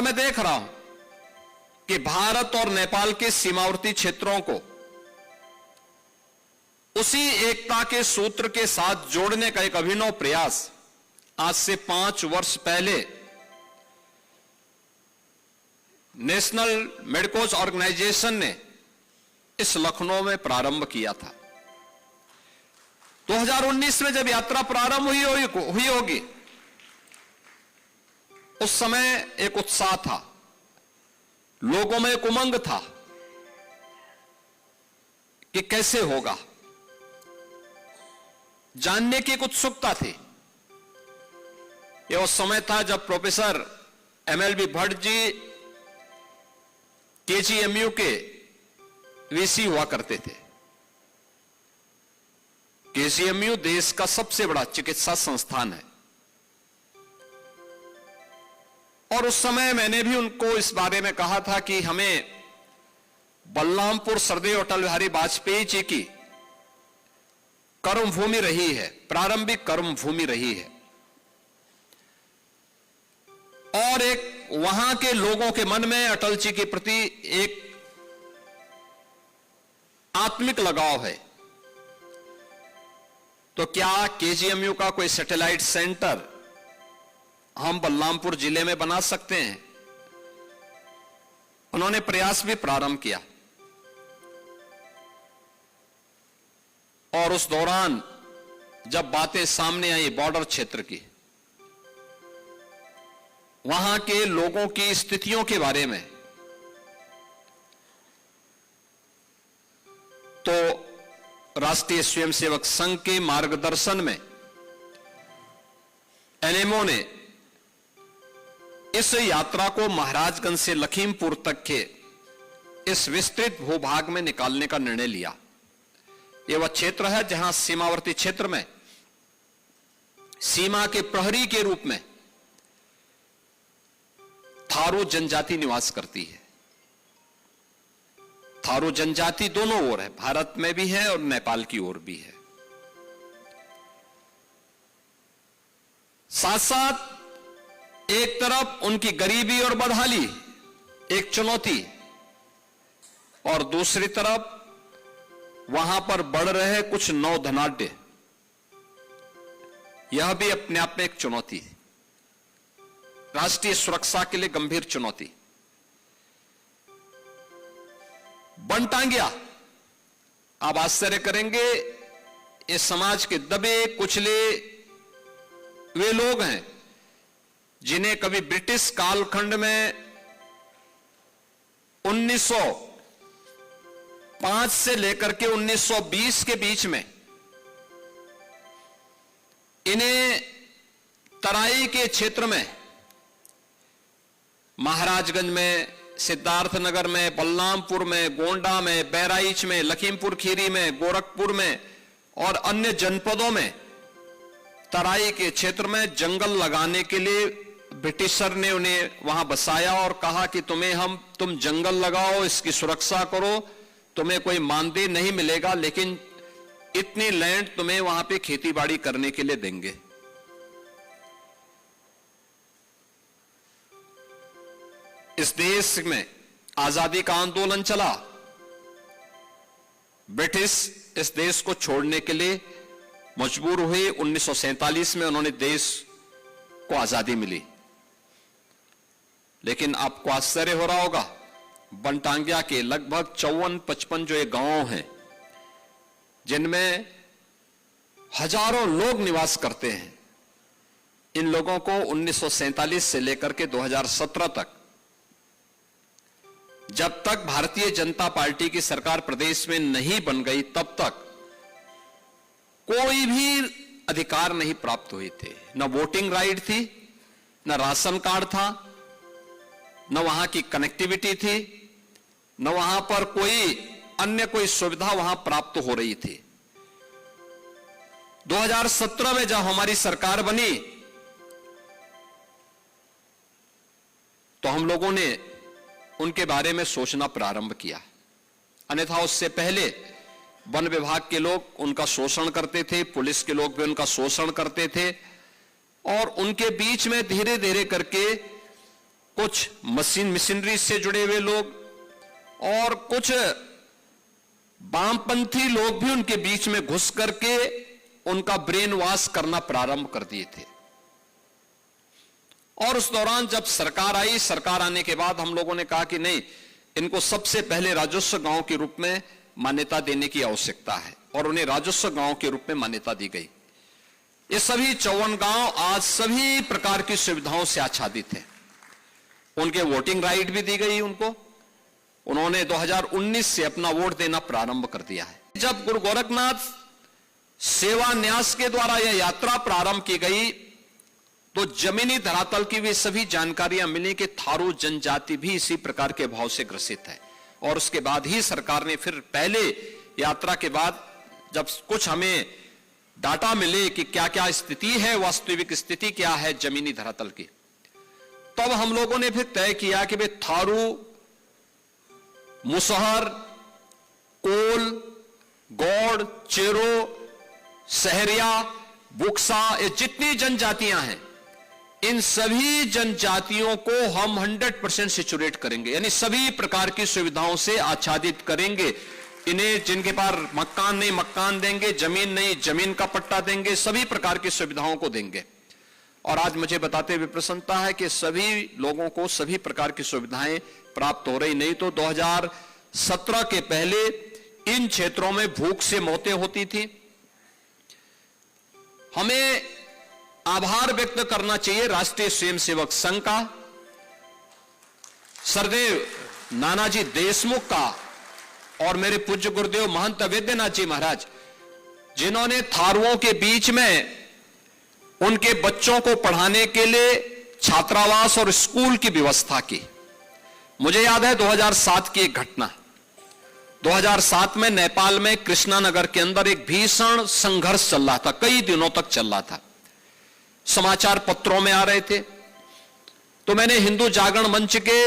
मैं देख रहा हूं कि भारत और नेपाल के सीमावर्ती क्षेत्रों को उसी एकता के सूत्र के साथ जोड़ने का एक अभिनव प्रयास आज से 5 वर्ष पहले नेशनल मेडकोज ऑर्गेनाइजेशन ने इस लखनऊ में प्रारंभ किया था। 2019 में जब यात्रा प्रारंभ हुई होगी, उस समय एक उत्साह था, लोगों में एक उमंग था कि कैसे होगा, जानने की एक उत्सुकता थी। यह उस समय था जब professor MLB Bhatt ji KGMU के VC हुआ करते थे। KGMU देश का सबसे बड़ा चिकित्सा संस्थान है और उस समय मैंने भी उनको इस बारे में कहा था कि हमें बलरामपुर सरदेव अटल बिहारी वाजपेयी जी की कर्मभूमि रही है, प्रारंभिक कर्मभूमि रही है, और एक वहां के लोगों के मन में अटल जी के प्रति एक आत्मिक लगाव है। तो क्या KGMU का कोई सैटेलाइट सेंटर हम बलरामपुर जिले में बना सकते हैं? उन्होंने प्रयास भी प्रारंभ किया और उस दौरान जब बातें सामने आई बॉर्डर क्षेत्र की, वहां के लोगों की स्थितियों के बारे में, तो राष्ट्रीय स्वयंसेवक संघ के मार्गदर्शन में NMO ने इस यात्रा को महाराजगंज से लखीमपुर तक के इस विस्तृत भूभाग में निकालने का निर्णय लिया। यह वह क्षेत्र है जहां सीमावर्ती क्षेत्र में सीमा के प्रहरी के रूप में थारू जनजाति निवास करती है। थारू जनजाति दोनों ओर है, भारत में भी है और नेपाल की ओर भी है। साथ साथ एक तरफ उनकी गरीबी और बदहाली एक चुनौती, और दूसरी तरफ वहां पर बढ़ रहे कुछ नौधनाढ्य, यह भी अपने आप में एक चुनौती है, राष्ट्रीय सुरक्षा के लिए गंभीर चुनौती। बनटांगिया, आप आश्चर्य करेंगे, इस समाज के दबे कुचले वे लोग हैं जिन्हें कभी ब्रिटिश कालखंड में 1905 से लेकर के 1920 के बीच में इन्हें तराई के क्षेत्र में, महाराजगंज में, सिद्धार्थनगर में, बलरामपुर में, गोंडा में, बहराइच में, लखीमपुर खीरी में, गोरखपुर में और अन्य जनपदों में तराई के क्षेत्र में जंगल लगाने के लिए ब्रिटिशर ने उन्हें वहां बसाया और कहा कि तुम जंगल लगाओ, इसकी सुरक्षा करो, तुम्हें कोई मानदेय नहीं मिलेगा, लेकिन इतनी लैंड तुम्हें वहां पे खेती बाड़ी करने के लिए देंगे। इस देश में आजादी का आंदोलन चला, ब्रिटिश इस देश को छोड़ने के लिए मजबूर हुए। 1947 में उन्होंने देश को आजादी मिली, लेकिन आपको आश्चर्य हो रहा होगा, बनटांगिया के लगभग 54-55 जो ये गांव हैं जिनमें हजारों लोग निवास करते हैं, इन लोगों को 1947 से लेकर के 2017 तक, जब तक भारतीय जनता पार्टी की सरकार प्रदेश में नहीं बन गई, तब तक कोई भी अधिकार नहीं प्राप्त हुए थे। न वोटिंग राइट थी, न राशन कार्ड था, न वहां की कनेक्टिविटी थी, न वहां पर कोई सुविधा वहां प्राप्त हो रही थी। 2017 में जब हमारी सरकार बनी तो हम लोगों ने उनके बारे में सोचना प्रारंभ किया, अन्यथा उससे पहले वन विभाग के लोग उनका शोषण करते थे, पुलिस के लोग भी उनका शोषण करते थे, और उनके बीच में धीरे धीरे करके कुछ मशीनरी से जुड़े हुए लोग और कुछ वामपंथी लोग भी उनके बीच में घुस करके उनका ब्रेन वॉश करना प्रारंभ कर दिए थे। और उस दौरान जब सरकार आई, सरकार आने के बाद हम लोगों ने कहा कि नहीं, इनको सबसे पहले राजस्व गांव के रूप में मान्यता देने की आवश्यकता है, और उन्हें राजस्व गांव के रूप में मान्यता दी गई। ये सभी 54 गांव आज सभी प्रकार की सुविधाओं से आच्छादित हैं। उनके वोटिंग राइट भी दी गई उनको। उन्होंने 2019 से अपना वोट देना प्रारंभ कर दिया है। जब गुरु गोरखनाथ सेवा न्यास के द्वारा यह यात्रा प्रारंभ की गई तो जमीनी धरातल की भी सभी जानकारियां मिली कि थारू जनजाति भी इसी प्रकार के भाव से ग्रसित है। और उसके बाद ही सरकार ने फिर पहले यात्रा के बाद जब कुछ हमें डाटा मिले कि क्या क्या स्थिति है, वास्तविक स्थिति क्या है जमीनी धरातल की, तब हम लोगों ने फिर तय किया कि भाई थारू, मुसहर, कोल, गौड़, चेरो, सहरिया, बुक्सा, ये जितनी जनजातियां हैं, इन सभी जनजातियों को हम 100% सिचुरेट करेंगे, यानी सभी प्रकार की सुविधाओं से आच्छादित करेंगे। इन्हें जिनके पास मकान नहीं मकान देंगे, जमीन नहीं जमीन का पट्टा देंगे, सभी प्रकार की सुविधाओं को देंगे। और आज मुझे बताते हुए प्रसन्नता है कि सभी लोगों को सभी प्रकार की सुविधाएं प्राप्त हो रही। नहीं तो 2017 के पहले इन क्षेत्रों में भूख से मौतें होती थी। हमें आभार व्यक्त करना चाहिए राष्ट्रीय स्वयंसेवक संघ का, सरदेव नानाजी देशमुख का और मेरे पूज्य गुरुदेव महंत वैद्यनाथ जी महाराज, जिन्होंने थारुओं के बीच में उनके बच्चों को पढ़ाने के लिए छात्रावास और स्कूल की व्यवस्था की। मुझे याद है 2007 की एक घटना। 2007 में नेपाल में कृष्णानगर के अंदर एक भीषण संघर्ष चल रहा था, कई दिनों तक चल रहा था, समाचार पत्रों में आ रहे थे। तो मैंने हिंदू जागरण मंच के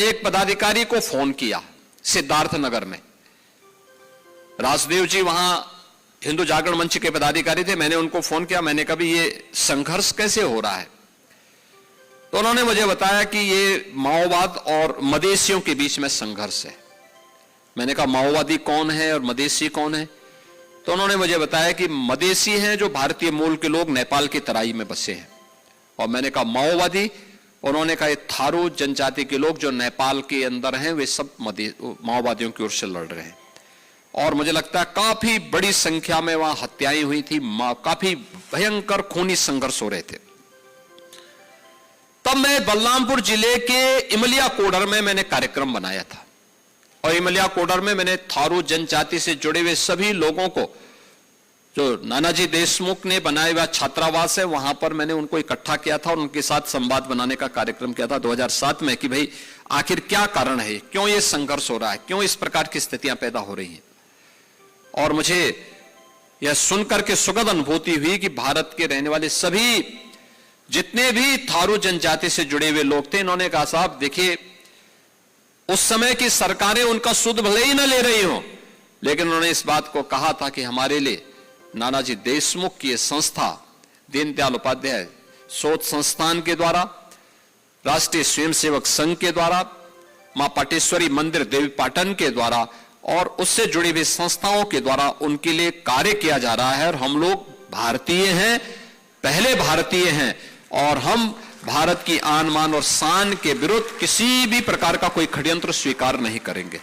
एक पदाधिकारी को फोन किया सिद्धार्थनगर में। राजदेव जी वहां हिंदू जागरण मंच के पदाधिकारी थे। मैंने उनको फोन किया, मैंने कहा ये संघर्ष कैसे हो रहा है? तो उन्होंने मुझे बताया कि ये माओवाद और मदेशियों के बीच में संघर्ष है। मैंने कहा माओवादी कौन है और मदेशी कौन है? तो उन्होंने मुझे बताया कि मदेशी हैं जो भारतीय मूल के लोग नेपाल की तराई में बसे हैं, और मैंने कहा माओवादी, उन्होंने कहा थारू जनजाति के लोग जो नेपाल के अंदर हैं वे सब माओवादियों की ओर से लड़ रहे हैं। और मुझे लगता है काफी बड़ी संख्या में वहां हत्याएं हुई थी, काफी भयंकर खूनी संघर्ष हो रहे थे। तब मैं बलरामपुर जिले के इमलिया कोडर में मैंने कार्यक्रम बनाया था, और इमलिया कोडर में मैंने थारू जनजाति से जुड़े हुए सभी लोगों को, जो नानाजी देशमुख ने बनाया हुआ छात्रावास है, वहां पर मैंने उनको इकट्ठा किया था और उनके साथ संवाद बनाने का कार्यक्रम किया था 2007 में कि भाई आखिर क्या कारण है, क्यों ये संघर्ष हो रहा है, क्यों इस प्रकार की स्थितियां पैदा हो रही हैं। और मुझे यह सुनकर के सुखद अनुभूति हुई कि भारत के रहने वाले सभी जितने भी थारू जनजाति से जुड़े हुए लोग थे, इन्होंने कहा साहब देखिए, उस समय की सरकारें उनका सुध भले ही न ले रही हो, लेकिन उन्होंने इस बात को कहा था कि हमारे लिए नानाजी देशमुख की संस्था दीनदयाल उपाध्याय शोध संस्थान के द्वारा, राष्ट्रीय स्वयंसेवक संघ के द्वारा, मां पाटेश्वरी मंदिर देवी पाटन के द्वारा और उससे जुड़ी हुई संस्थाओं के द्वारा उनके लिए कार्य किया जा रहा है। और हम लोग भारतीय हैं, पहले भारतीय हैं, और हम भारत की आन मान और शान के विरुद्ध किसी भी प्रकार का कोई षड्यंत्र स्वीकार नहीं करेंगे।